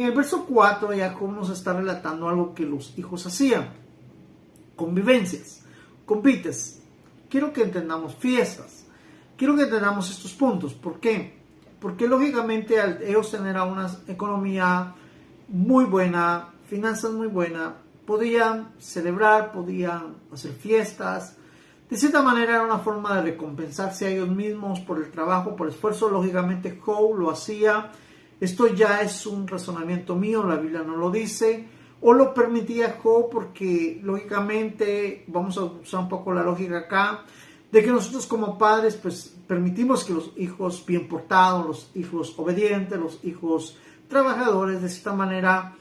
En el verso 4, Jacob nos está relatando algo que los hijos hacían. Convivencias, convites. Quiero que entendamos fiestas. Quiero que entendamos estos puntos. ¿Por qué? Porque lógicamente al ellos tener una economía muy buena, finanzas muy buenas, podían celebrar, podían hacer fiestas. De cierta manera era una forma de recompensarse a ellos mismos por el trabajo, por el esfuerzo. Lógicamente Job lo hacía. Esto ya es un razonamiento mío, la Biblia no lo dice. O lo permitía Job porque lógicamente, vamos a usar un poco la lógica acá, de que nosotros como padres pues permitimos que los hijos bien portados, los hijos obedientes, los hijos trabajadores de cierta manera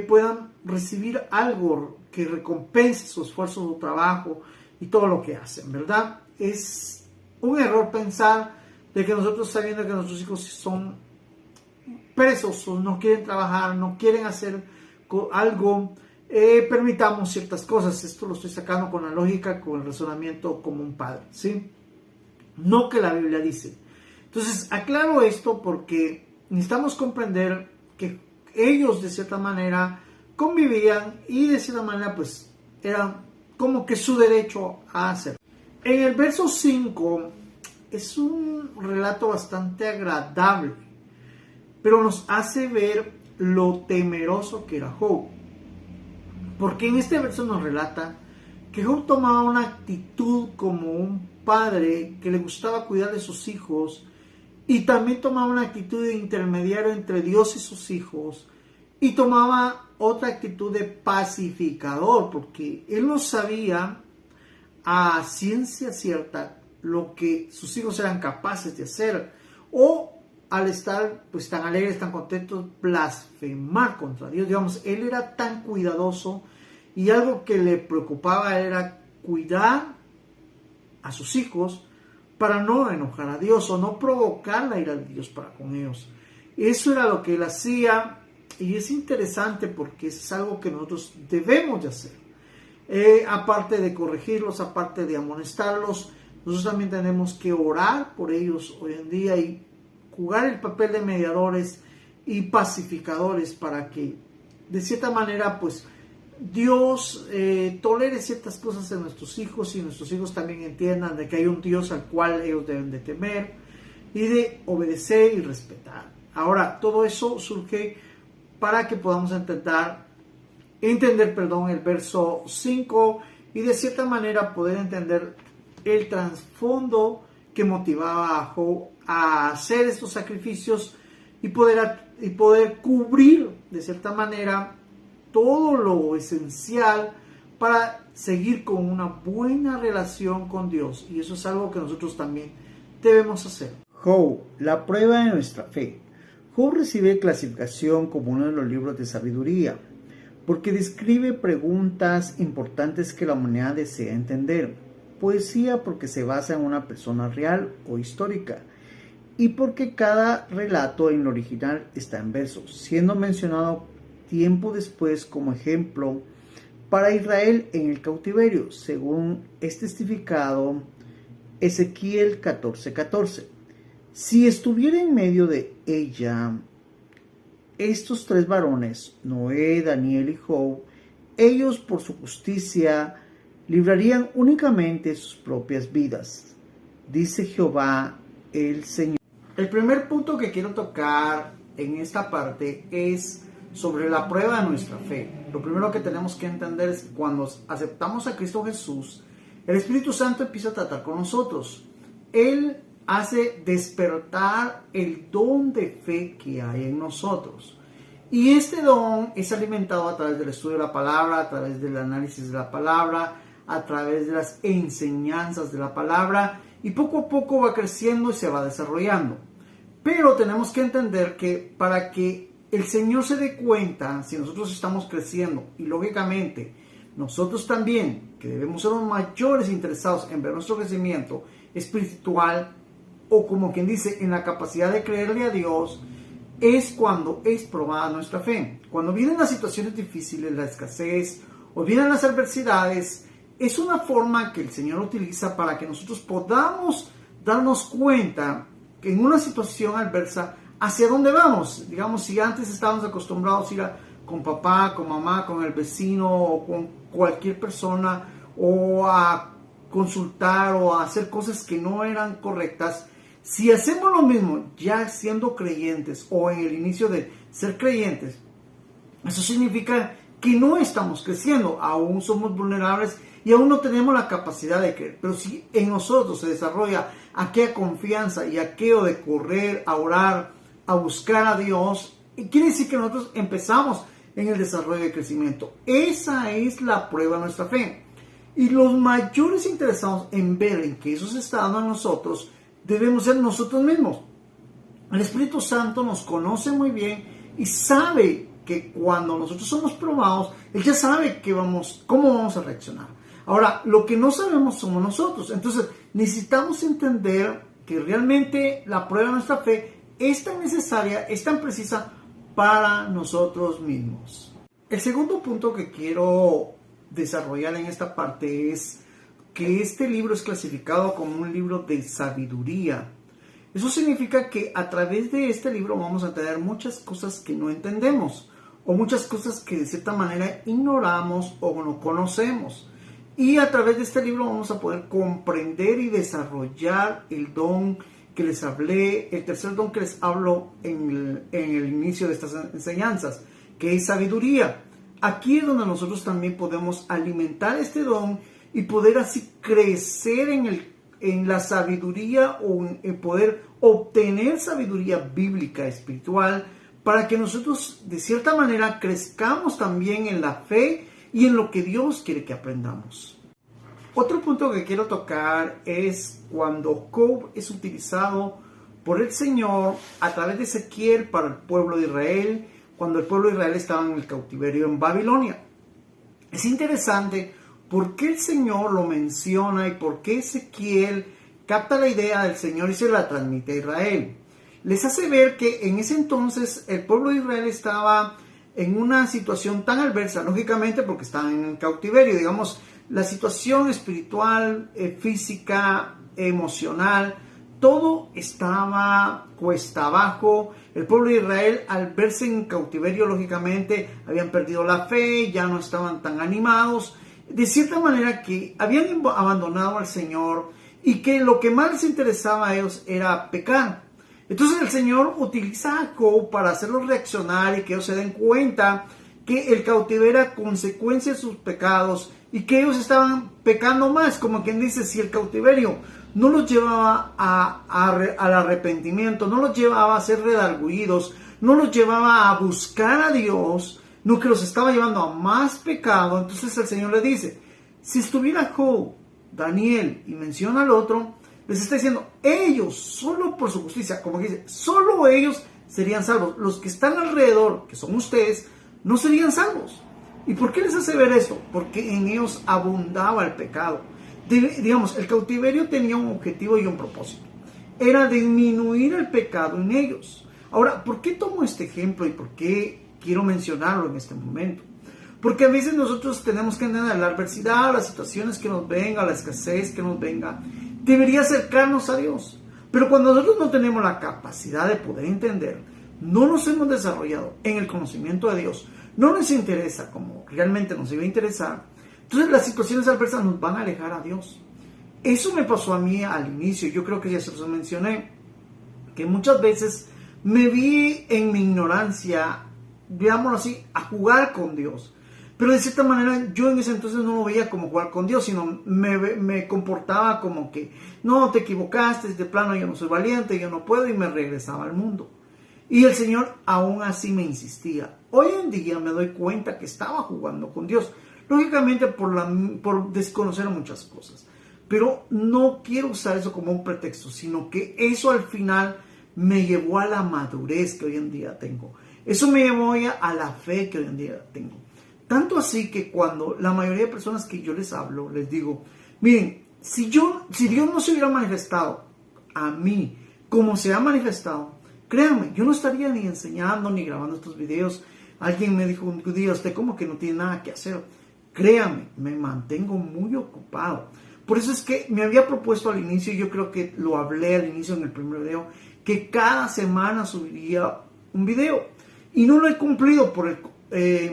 puedan recibir algo que recompense su esfuerzo, su trabajo y todo lo que hacen, ¿verdad? Es un error pensar de que nosotros, sabiendo que nuestros hijos son perezosos, no quieren trabajar, no quieren hacer algo, permitamos ciertas cosas. Esto lo estoy sacando con la lógica, con el razonamiento como un padre, ¿sí? No que la Biblia dice. Entonces, aclaro esto porque necesitamos comprender que ellos de cierta manera convivían y de cierta manera pues era como que su derecho a hacer. En el verso 5 es un relato bastante agradable, pero nos hace ver lo temeroso que era Job. Porque en este verso nos relata que Job tomaba una actitud como un padre que le gustaba cuidar de sus hijos y también tomaba una actitud de intermediario entre Dios y sus hijos y tomaba otra actitud de pacificador, porque él no sabía a ciencia cierta lo que sus hijos eran capaces de hacer, o al estar pues tan alegres, tan contentos, blasfemar contra Dios. Digamos, él era tan cuidadoso y algo que le preocupaba era cuidar a sus hijos para no enojar a Dios o no provocar la ira de Dios para con ellos. Eso era lo que él hacía y es interesante porque es algo que nosotros debemos de hacer. Aparte de corregirlos, aparte de amonestarlos, nosotros también tenemos que orar por ellos hoy en día y jugar el papel de mediadores y pacificadores para que de cierta manera pues Dios tolere ciertas cosas en nuestros hijos y nuestros hijos también entiendan de que hay un Dios al cual ellos deben de temer y de obedecer y respetar. Ahora, todo eso surge para que podamos entender el verso 5 y de cierta manera poder entender el trasfondo que motivaba a Job a hacer estos sacrificios y poder cubrir de cierta manera todo lo esencial para seguir con una buena relación con Dios. Y eso es algo que nosotros también debemos hacer. Job, la prueba de nuestra fe. Job recibe clasificación como uno de los libros de sabiduría, porque describe preguntas importantes que la humanidad desea entender. Poesía porque se basa en una persona real o histórica, y porque cada relato en lo original está en versos, siendo mencionado tiempo después como ejemplo para Israel en el cautiverio, según es testificado Ezequiel 14:14. Si estuviera en medio de ella estos tres varones, Noé, Daniel y Job, ellos por su justicia librarían únicamente sus propias vidas, dice Jehová el Señor. El primer punto que quiero tocar en esta parte es sobre la prueba de nuestra fe. Lo primero que tenemos que entender es que cuando aceptamos a Cristo Jesús, el Espíritu Santo empieza a tratar con nosotros. Él hace despertar el don de fe que hay en nosotros. Y este don es alimentado a través del estudio de la palabra, a través del análisis de la palabra, a través de las enseñanzas de la palabra, y poco a poco va creciendo y se va desarrollando. Pero tenemos que entender que para que el Señor se dé cuenta si nosotros estamos creciendo, y lógicamente nosotros también, que debemos ser los mayores interesados en ver nuestro crecimiento espiritual, o como quien dice, en la capacidad de creerle a Dios, es cuando es probada nuestra fe. Cuando vienen las situaciones difíciles, la escasez, o vienen las adversidades, es una forma que el Señor utiliza para que nosotros podamos darnos cuenta que en una situación adversa hacia dónde vamos. Digamos, si antes estábamos acostumbrados a ir con papá, con mamá, con el vecino o con cualquier persona, o a consultar o a hacer cosas que no eran correctas, si hacemos lo mismo ya siendo creyentes o en el inicio de ser creyentes, eso significa que no estamos creciendo, aún somos vulnerables y aún no tenemos la capacidad de creer. Pero si en nosotros se desarrolla aquella confianza y aquello de correr, a orar, a buscar a Dios, quiere decir que nosotros empezamos en el desarrollo de crecimiento. Esa es la prueba de nuestra fe. Y los mayores interesados en ver en que eso se está dando a nosotros, debemos ser nosotros mismos. El Espíritu Santo nos conoce muy bien y sabe que cuando nosotros somos probados, Él ya sabe cómo vamos a reaccionar. Ahora, lo que no sabemos somos nosotros. Entonces, necesitamos entender que realmente la prueba de nuestra fe es tan necesaria, es tan precisa para nosotros mismos. El segundo punto que quiero desarrollar en esta parte es que este libro es clasificado como un libro de sabiduría. Eso significa que a través de este libro vamos a tener muchas cosas que no entendemos o muchas cosas que de cierta manera ignoramos o no conocemos. Y a través de este libro vamos a poder comprender y desarrollar el don que les hablé, el tercer don que les hablo en el inicio de estas enseñanzas, que es sabiduría. Aquí es donde nosotros también podemos alimentar este don y poder así crecer en la sabiduría o en poder obtener sabiduría bíblica, espiritual, para que nosotros de cierta manera crezcamos también en la fe y en lo que Dios quiere que aprendamos. Otro punto que quiero tocar es cuando Job es utilizado por el Señor a través de Ezequiel para el pueblo de Israel, cuando el pueblo de Israel estaba en el cautiverio en Babilonia. Es interesante por qué el Señor lo menciona y por qué Ezequiel capta la idea del Señor y se la transmite a Israel. Les hace ver que en ese entonces el pueblo de Israel estaba en una situación tan adversa, lógicamente porque estaban en cautiverio, digamos, la situación espiritual, física, emocional, todo estaba cuesta abajo. El pueblo de Israel, al verse en cautiverio, lógicamente, habían perdido la fe, ya no estaban tan animados, de cierta manera que habían abandonado al Señor y que lo que más les interesaba a ellos era pecar. Entonces el Señor utiliza a Job para hacerlos reaccionar y que ellos se den cuenta que el cautiverio era consecuencia de sus pecados y que ellos estaban pecando más, como quien dice, si el cautiverio no los llevaba al arrepentimiento, no los llevaba a ser redargüidos, no los llevaba a buscar a Dios, no, que los estaba llevando a más pecado. Entonces el Señor le dice, si estuviera Job, Daniel y menciona al otro, les está diciendo, ellos, solo por su justicia, como dice, solo ellos serían salvos. Los que están alrededor, que son ustedes, no serían salvos. ¿Y por qué les hace ver esto? Porque en ellos abundaba el pecado. Digamos, el cautiverio tenía un objetivo y un propósito. Era disminuir el pecado en ellos. Ahora, ¿por qué tomo este ejemplo y por qué quiero mencionarlo en este momento? Porque a veces nosotros tenemos que entender la adversidad, las situaciones que nos vengan, la escasez que nos venga, debería acercarnos a Dios. Pero cuando nosotros no tenemos la capacidad de poder entender, no nos hemos desarrollado en el conocimiento de Dios, no nos interesa como realmente nos iba a interesar, entonces las situaciones adversas nos van a alejar a Dios. Eso me pasó a mí al inicio, yo creo que ya se los mencioné, que muchas veces me vi en mi ignorancia, digámoslo así, a jugar con Dios. Pero de cierta manera yo en ese entonces no lo veía como jugar con Dios, sino me comportaba como que, no, te equivocaste, de plano yo no soy valiente, yo no puedo, y me regresaba al mundo. Y el Señor aún así me insistía. Hoy en día me doy cuenta que estaba jugando con Dios, lógicamente por desconocer muchas cosas. Pero no quiero usar eso como un pretexto, sino que eso al final me llevó a la madurez que hoy en día tengo. Eso me llevó a la fe que hoy en día tengo. Tanto así que cuando la mayoría de personas que yo les hablo, les digo, miren, si Dios no se hubiera manifestado a mí como se ha manifestado, créanme, yo no estaría ni enseñando ni grabando estos videos. Alguien me dijo un día, usted como que no tiene nada que hacer. Créanme, me mantengo muy ocupado. Por eso es que me había propuesto al inicio, yo creo que lo hablé al inicio en el primer video, que cada semana subiría un video. Y no lo he cumplido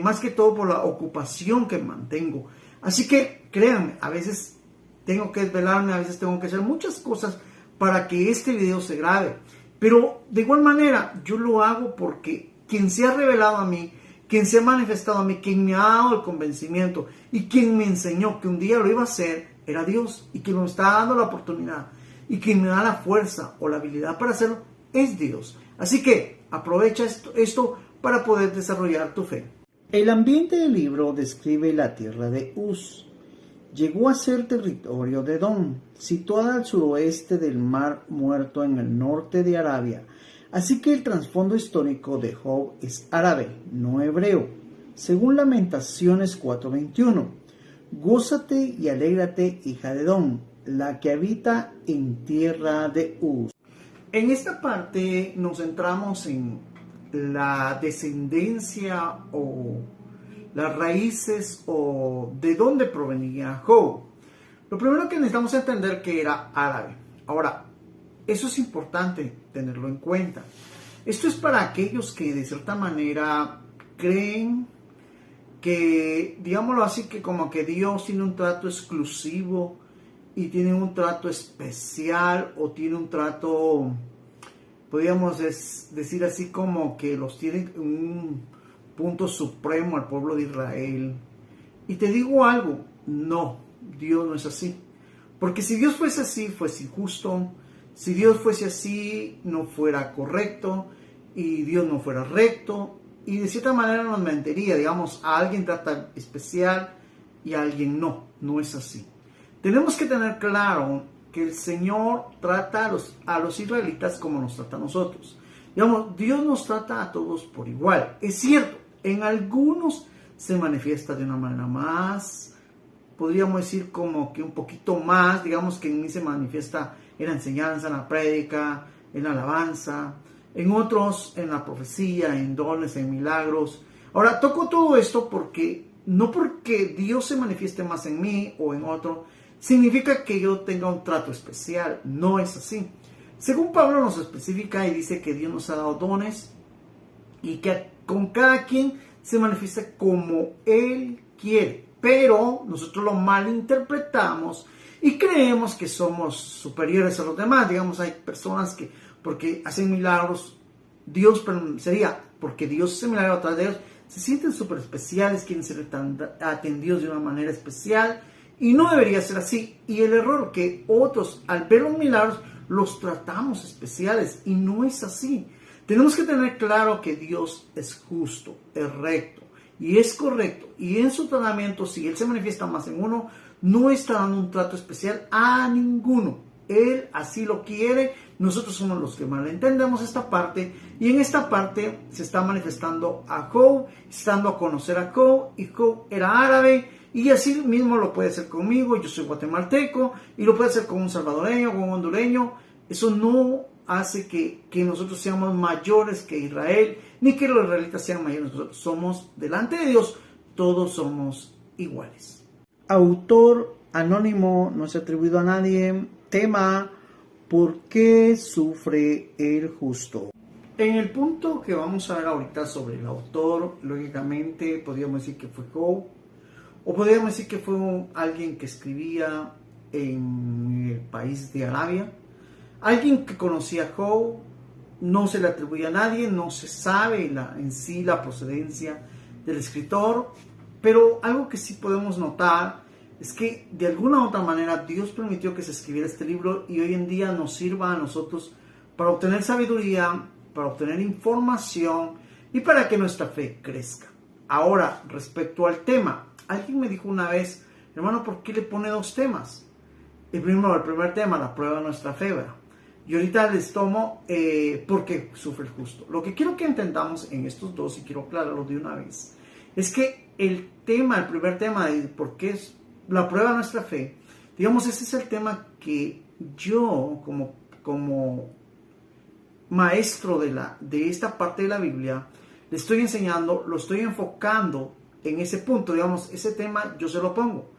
más que todo por la ocupación que mantengo. Así que créanme, a veces tengo que desvelarme, a veces tengo que hacer muchas cosas para que este video se grabe. Pero de igual manera yo lo hago porque quien se ha revelado a mí, quien se ha manifestado a mí, quien me ha dado el convencimiento y quien me enseñó que un día lo iba a hacer era Dios, y quien me está dando la oportunidad y quien me da la fuerza o la habilidad para hacerlo es Dios. Así que aprovecha esto para poder desarrollar tu fe. El ambiente del libro describe la tierra de Uz. Llegó a ser territorio de Edom, situada al suroeste del Mar Muerto en el norte de Arabia. Así que el trasfondo histórico de Job es árabe, no hebreo. Según Lamentaciones 4:21, gózate y alégrate, hija de Edom, la que habita en tierra de Uz. En esta parte nos centramos en la descendencia o las raíces o de dónde provenía Job. Lo primero que necesitamos entender que era árabe. Ahora, eso es importante tenerlo en cuenta. Esto es para aquellos que de cierta manera creen que, digámoslo así, que como que Dios tiene un trato exclusivo y tiene un trato especial o tiene un trato, podríamos decir así, como que los tiene en un punto supremo al pueblo de Israel. Y te digo algo, no, Dios no es así. Porque si Dios fuese así, fuese injusto. Si Dios fuese así, no fuera correcto. Y Dios no fuera recto. Y de cierta manera nos mentiría. Digamos, a alguien trata especial y a alguien no. No es así. Tenemos que tener claro que el Señor trata a los israelitas como nos trata a nosotros. Digamos, Dios nos trata a todos por igual. Es cierto, en algunos se manifiesta de una manera más, podríamos decir como que un poquito más, digamos que en mí se manifiesta en la enseñanza, en la prédica, en la alabanza, en otros en la profecía, en dones, en milagros. Ahora, toco todo esto no porque Dios se manifieste más en mí o en otro, significa que yo tenga un trato especial. No es así. Según Pablo nos especifica y dice que Dios nos ha dado dones y que con cada quien se manifiesta como Él quiere. Pero nosotros lo malinterpretamos y creemos que somos superiores a los demás. Digamos, hay personas que porque hacen milagros, porque Dios hace milagros a través de ellos, se sienten súper especiales, quieren ser atendidos de una manera especial. Y no debería ser así. Y el error que otros, al ver los milagros, los tratamos especiales. Y no es así. Tenemos que tener claro que Dios es justo, es recto y es correcto. Y en su tratamiento, si Él se manifiesta más en uno, no está dando un trato especial a ninguno. Él así lo quiere. Nosotros somos los que malentendemos esta parte. Y en esta parte se está manifestando a Job, estando a conocer a Job. Y Job era árabe. Y así mismo lo puede hacer conmigo. Yo soy guatemalteco. Y lo puede hacer con un salvadoreño, con un hondureño. Eso no hace que nosotros seamos mayores que Israel, ni que los israelitas sean mayores. Nosotros somos, delante de Dios, todos somos iguales. Autor anónimo, no es atribuido a nadie. Tema: ¿por qué sufre el justo? En el punto que vamos a ver ahorita sobre el autor, lógicamente podríamos decir que fue Job, o podríamos decir que fue alguien que escribía en el país de Arabia, alguien que conocía a Job. No se le atribuye a nadie, no se sabe en sí la procedencia del escritor, pero algo que sí podemos notar es que de alguna u otra manera Dios permitió que se escribiera este libro y hoy en día nos sirva a nosotros para obtener sabiduría, para obtener información y para que nuestra fe crezca. Ahora, respecto al tema, alguien me dijo una vez: hermano, ¿por qué le pone dos temas? El primer tema, la prueba de nuestra fe, ¿verdad? Y ahorita les tomo por qué sufre el justo. Lo que quiero que entendamos en estos dos, y quiero aclararlo de una vez, es que el primer tema de por qué es la prueba de nuestra fe, digamos, ese es el tema que yo como maestro de esta parte de la Biblia le estoy enseñando, lo estoy enfocando en ese punto. Digamos, ese tema yo se lo pongo.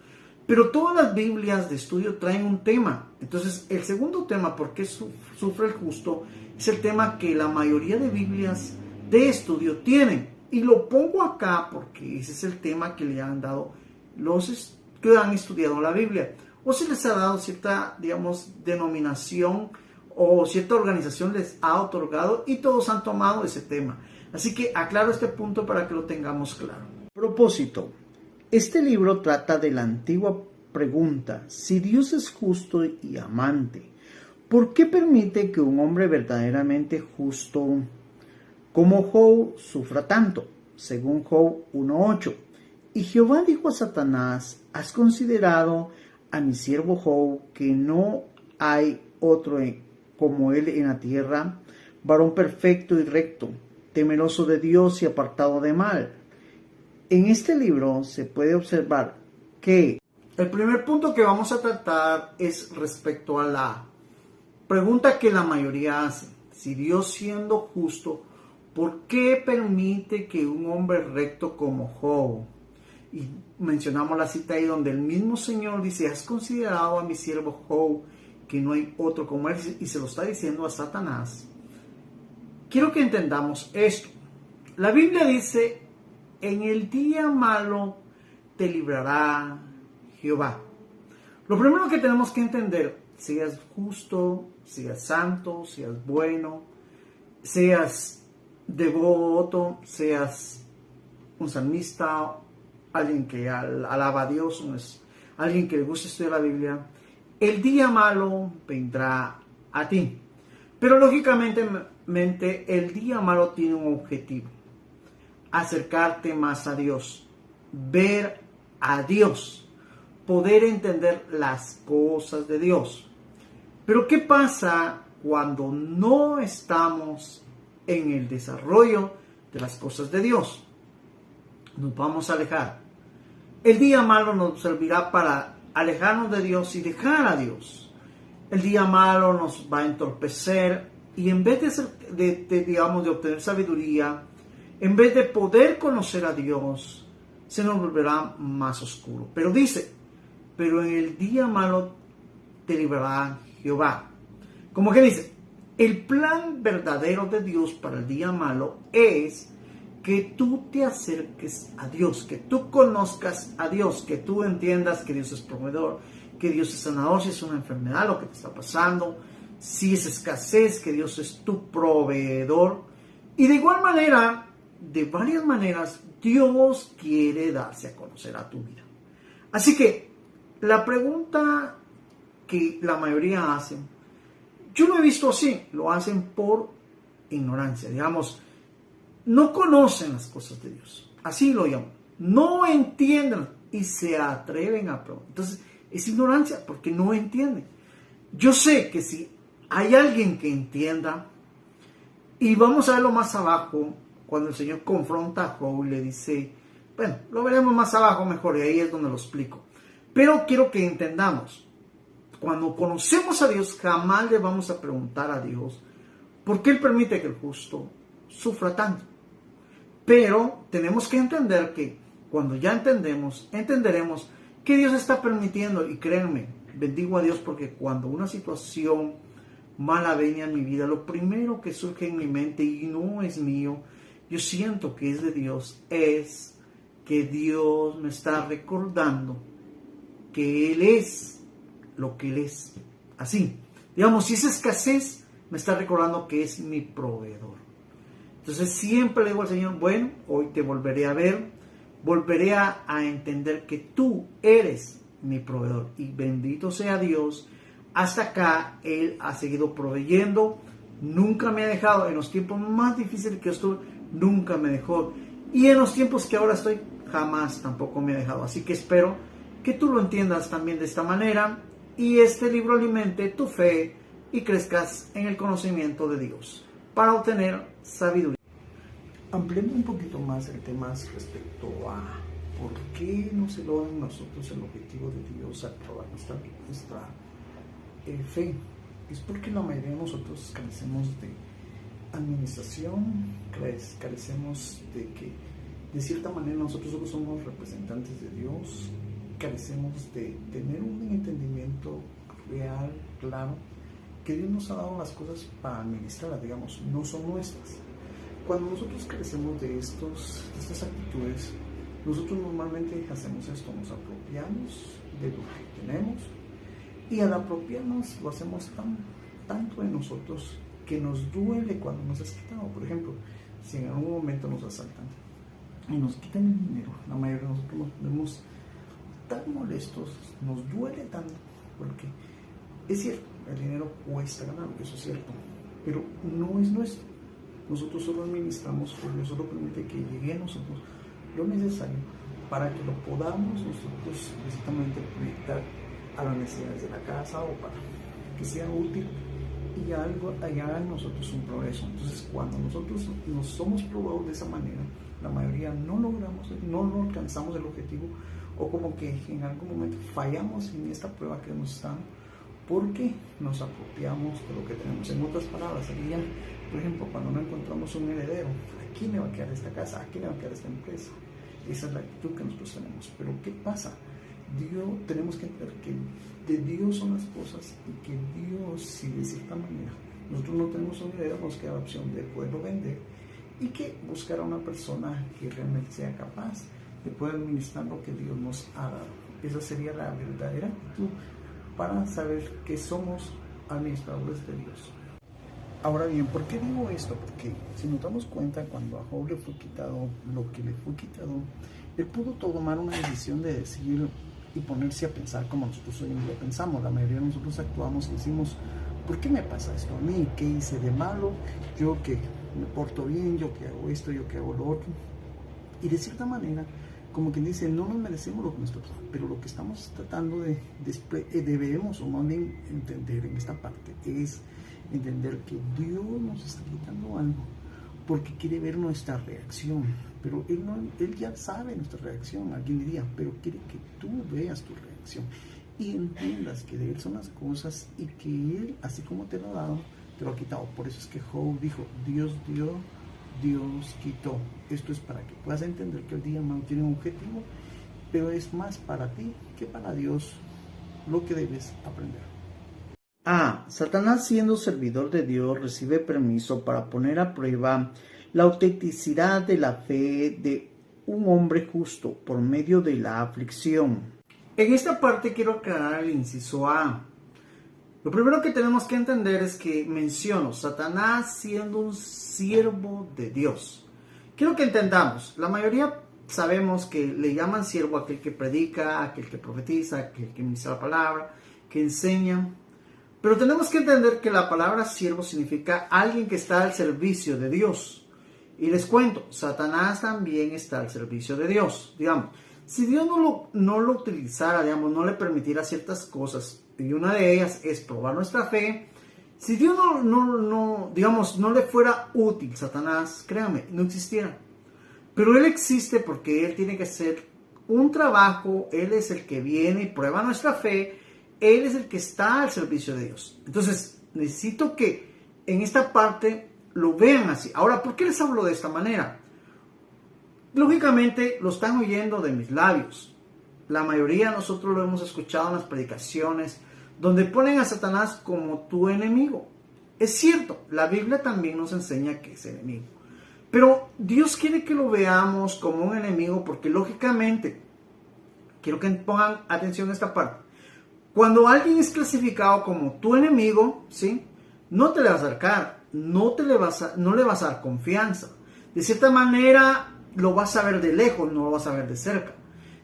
Pero todas las Biblias de estudio traen un tema. Entonces, el segundo tema, ¿por qué sufre el justo?, es el tema que la mayoría de Biblias de estudio tienen. Y lo pongo acá porque ese es el tema que le han dado los que han estudiado la Biblia. O se les ha dado cierta, digamos, denominación o cierta organización les ha otorgado y todos han tomado ese tema. Así que aclaro este punto para que lo tengamos claro. Propósito. Este libro trata de la antigua pregunta: si Dios es justo y amante, ¿por qué permite que un hombre verdaderamente justo como Job sufra tanto? Según Job 1:8. Y Jehová dijo a Satanás: ¿has considerado a mi siervo Job, que no hay otro como él en la tierra, varón perfecto y recto, temeroso de Dios y apartado de mal? En este libro se puede observar que el primer punto que vamos a tratar es respecto a la pregunta que la mayoría hace: si Dios, siendo justo, ¿por qué permite que un hombre recto como Job? Y mencionamos la cita ahí donde el mismo Señor dice: ¿has considerado a mi siervo Job, que no hay otro como él? Y se lo está diciendo a Satanás. Quiero que entendamos esto. La Biblia dice: en el día malo te librará Jehová. Lo primero que tenemos que entender: seas justo, seas santo, seas bueno, seas devoto, seas un salmista, alguien que alaba a Dios, alguien que le gusta estudiar la Biblia, el día malo vendrá a ti. Pero lógicamente el día malo tiene un objetivo: acercarte más a Dios, ver a Dios, poder entender las cosas de Dios. Pero ¿qué pasa cuando no estamos en el desarrollo de las cosas de Dios? Nos vamos a alejar. El día malo nos servirá para alejarnos de Dios y dejar a Dios. El día malo nos va a entorpecer y en vez de obtener sabiduría, en vez de poder conocer a Dios, se nos volverá más oscuro. Pero dice: pero en el día malo te librará Jehová. Como que dice, el plan verdadero de Dios para el día malo es que tú te acerques a Dios, que tú conozcas a Dios, que tú entiendas que Dios es proveedor, que Dios es sanador si es una enfermedad lo que te está pasando, si es escasez, que Dios es tu proveedor. Y de igual manera, de varias maneras, Dios quiere darse a conocer a tu vida. Así que la pregunta que la mayoría hace, yo lo he visto así, lo hacen por ignorancia, digamos, no conocen las cosas de Dios, así lo llamo, no entienden y se atreven a preguntar. Entonces es ignorancia porque no entienden. Yo sé que si hay alguien que entienda, y vamos a verlo más abajo, cuando el Señor confronta a Job y le dice, bueno, lo veremos más abajo mejor, y ahí es donde lo explico. Pero quiero que entendamos, cuando conocemos a Dios, jamás le vamos a preguntar a Dios por qué Él permite que el justo sufra tanto. Pero tenemos que entender que cuando ya entenderemos que Dios está permitiendo, y créanme, bendigo a Dios porque cuando una situación mala viene a mi vida, lo primero que surge en mi mente, y no es mío, yo siento que es de Dios, es que Dios me está recordando que Él es lo que Él es. Así, digamos, si es escasez, me está recordando que es mi proveedor. Entonces siempre le digo al Señor, bueno, hoy te volveré a ver, volveré a entender que tú eres mi proveedor. Y bendito sea Dios, hasta acá Él ha seguido proveyendo, nunca me ha dejado. En los tiempos más difíciles que estuve, nunca me dejó. Y en los tiempos que ahora estoy, jamás tampoco me ha dejado. Así que espero que tú lo entiendas también de esta manera y este libro alimente tu fe y crezcas en el conocimiento de Dios para obtener sabiduría. Ampliando un poquito más el tema respecto a por qué no se logra en nosotros el objetivo de Dios al probar nuestra fe. Es porque la mayoría de nosotros carecemos de administración, carecemos de que de cierta manera nosotros solo somos representantes de Dios carecemos de tener un entendimiento real, claro, que Dios nos ha dado las cosas para administrarlas, digamos, no son nuestras. Cuando nosotros carecemos de estas actitudes, nosotros normalmente hacemos esto, nos apropiamos de lo que tenemos, y al apropiarnos lo hacemos tanto en nosotros que nos duele cuando nos es quitado. Por ejemplo, si en algún momento nos asaltan y nos quitan el dinero, la mayoría de nosotros nos vemos tan molestos, nos duele tanto, porque es cierto, el dinero cuesta ganarlo, eso es cierto, pero no es nuestro. Nosotros solo administramos, porque Dios solo permite que llegue a nosotros lo necesario para que lo podamos nosotros precisamente proyectar a las necesidades de la casa o para que sea útil y algo haga en nosotros un progreso. Entonces, cuando nosotros nos somos probados de esa manera, la mayoría no alcanzamos el objetivo, o como que en algún momento fallamos en esta prueba que nos están, porque nos apropiamos de lo que tenemos. En otras palabras, sería, por ejemplo, cuando no encontramos un heredero, ¿a quién le va a quedar esta casa? ¿A quién le va a quedar esta empresa? Esa es la actitud que nosotros tenemos. Pero ¿qué pasa? Tenemos que entender que de Dios son las cosas, y que Dios, si de cierta manera nosotros no tenemos un heredero, nos queda la opción de poderlo vender y que buscar a una persona que realmente sea capaz de poder administrar lo que Dios nos ha dado. Esa sería la verdadera actitud para saber que somos administradores de Dios. Ahora bien, ¿por qué digo esto? Porque si nos damos cuenta, cuando a Job le fue quitado lo que le fue quitado, él pudo tomar una decisión de decir y ponerse a pensar como nosotros hoy en día pensamos. La mayoría de nosotros actuamos y decimos, ¿por qué me pasa esto a mí? ¿Qué hice de malo? Yo que me porto bien, yo que hago esto, yo que hago lo otro. Y de cierta manera, como quien dice, no nos merecemos lo que nos toca, pero lo que estamos tratando debemos, o más bien entender en esta parte, es entender que Dios nos está quitando algo porque quiere ver nuestra reacción, pero Él ya sabe nuestra reacción. Alguien diría, pero quiere que tú veas tu reacción y entiendas que de Él son las cosas, y que Él, así como te lo ha dado, te lo ha quitado. Por eso es que Job dijo, Dios dio, Dios quitó. Esto es para que puedas entender que el día no tiene un objetivo, pero es más para ti que para Dios lo que debes aprender. Satanás, siendo servidor de Dios, recibe permiso para poner a prueba la autenticidad de la fe de un hombre justo por medio de la aflicción. En esta parte quiero aclarar el inciso A. Lo primero que tenemos que entender es que menciono Satanás siendo un siervo de Dios. Quiero que entendamos, la mayoría sabemos que le llaman siervo a aquel que predica, a aquel que profetiza, a aquel que ministra la palabra, que enseña. Pero tenemos que entender que la palabra siervo significa alguien que está al servicio de Dios. Y les cuento, Satanás también está al servicio de Dios. Digamos, si Dios no lo utilizara, digamos, no le permitiera ciertas cosas, y una de ellas es probar nuestra fe, si Dios no le fuera útil, Satanás, créame, no existiera. Pero Él existe porque Él tiene que hacer un trabajo. Él es el que viene y prueba nuestra fe. Él es el que está al servicio de Dios. Entonces, necesito que en esta parte lo vean así. Ahora, ¿por qué les hablo de esta manera? Lógicamente, lo están oyendo de mis labios. La mayoría de nosotros lo hemos escuchado en las predicaciones, donde ponen a Satanás como tu enemigo. Es cierto, la Biblia también nos enseña que es enemigo. Pero Dios quiere que lo veamos como un enemigo porque, lógicamente, quiero que pongan atención a esta parte. Cuando alguien es clasificado como tu enemigo, ¿sí?, no te le vas a acercar, no le vas a dar confianza. De cierta manera lo vas a ver de lejos, no lo vas a ver de cerca.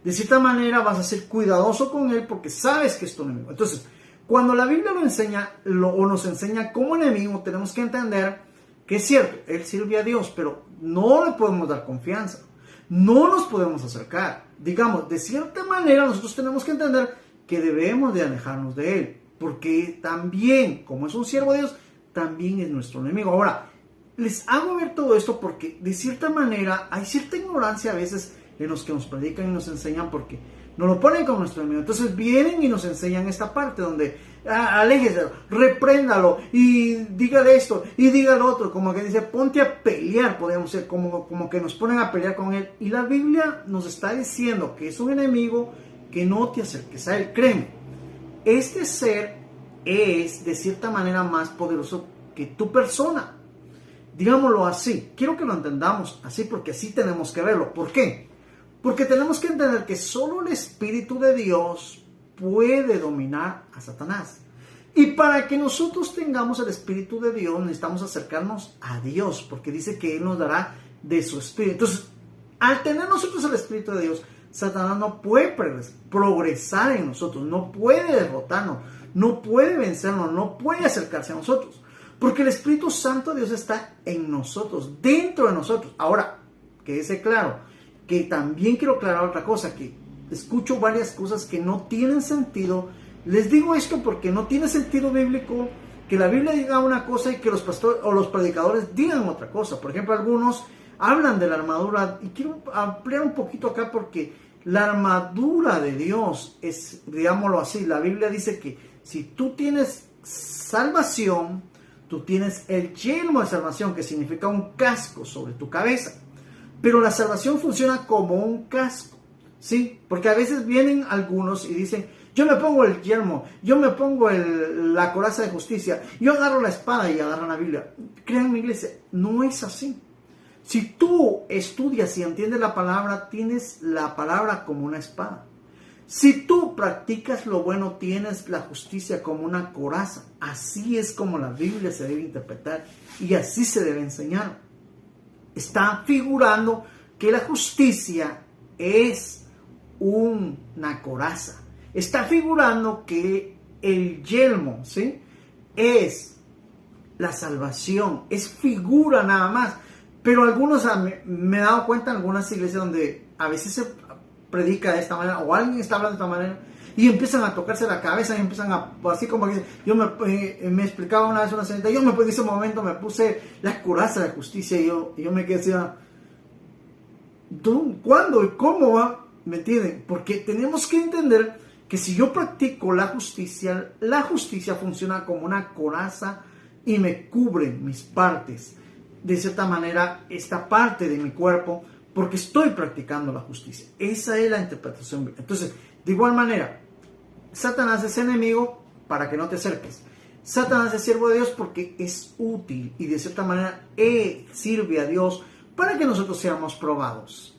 De cierta manera vas a ser cuidadoso con él porque sabes que es tu enemigo. Entonces, cuando la Biblia nos enseña como enemigo, tenemos que entender que es cierto, él sirve a Dios, pero no le podemos dar confianza. No nos podemos acercar. Digamos, de cierta manera nosotros tenemos que entender que debemos de alejarnos de él, porque también, como es un siervo de Dios, también es nuestro enemigo. Ahora, les hago ver todo esto porque de cierta manera hay cierta ignorancia a veces en los que nos predican y nos enseñan, porque nos lo ponen como nuestro enemigo. Entonces vienen y nos enseñan esta parte donde aléjese, repréndalo y dígale esto y dígale otro, como que dice, ponte a pelear, podríamos ser como que nos ponen a pelear con él. Y la Biblia nos está diciendo que es un enemigo, que no te acerques a él. Créeme, este ser es de cierta manera más poderoso que tu persona. Digámoslo así, quiero que lo entendamos así porque así tenemos que verlo. ¿Por qué? Porque tenemos que entender que solo el Espíritu de Dios puede dominar a Satanás. Y para que nosotros tengamos el Espíritu de Dios, necesitamos acercarnos a Dios, porque dice que Él nos dará de su Espíritu. Entonces, al tener nosotros el Espíritu de Dios, Satanás no puede progresar en nosotros, no puede derrotarnos, no puede vencernos, no puede acercarse a nosotros. Porque el Espíritu Santo de Dios está en nosotros, dentro de nosotros. Ahora, quédese claro, que también quiero aclarar otra cosa, que escucho varias cosas que no tienen sentido. Les digo esto porque no tiene sentido bíblico que la Biblia diga una cosa y que los pastores o los predicadores digan otra cosa. Por ejemplo, algunos hablan de la armadura, y quiero ampliar un poquito acá porque la armadura de Dios es, digámoslo así, la Biblia dice que si tú tienes salvación, tú tienes el yelmo de salvación, que significa un casco sobre tu cabeza. Pero la salvación funciona como un casco, ¿sí? Porque a veces vienen algunos y dicen, yo me pongo el yelmo, yo me pongo la coraza de justicia, yo agarro la espada y agarran la Biblia. Créanme, iglesia, no es así. Si tú estudias y entiendes la palabra, tienes la palabra como una espada. Si tú practicas lo bueno, tienes la justicia como una coraza. Así es como la Biblia se debe interpretar y así se debe enseñar. Está figurando que la justicia es una coraza. Está figurando que el yelmo, ¿sí?, es la salvación. Es figura nada más. Pero algunos, me he dado cuenta en algunas iglesias donde a veces se predica de esta manera, o alguien está hablando de esta manera, y empiezan a tocarse la cabeza y empiezan a, así como que yo me explicaba una vez una señorita, yo en ese momento me puse la coraza de justicia y yo me quedé así, ¿cuándo y cómo va? ¿Me entienden? Porque tenemos que entender que si yo practico la justicia funciona como una coraza y me cubre mis partes. De cierta manera, esta parte de mi cuerpo, porque estoy practicando la justicia. Esa es la interpretación. Entonces, de igual manera, Satanás es enemigo para que no te acerques. Satanás es siervo de Dios porque es útil y de cierta manera sirve a Dios para que nosotros seamos probados.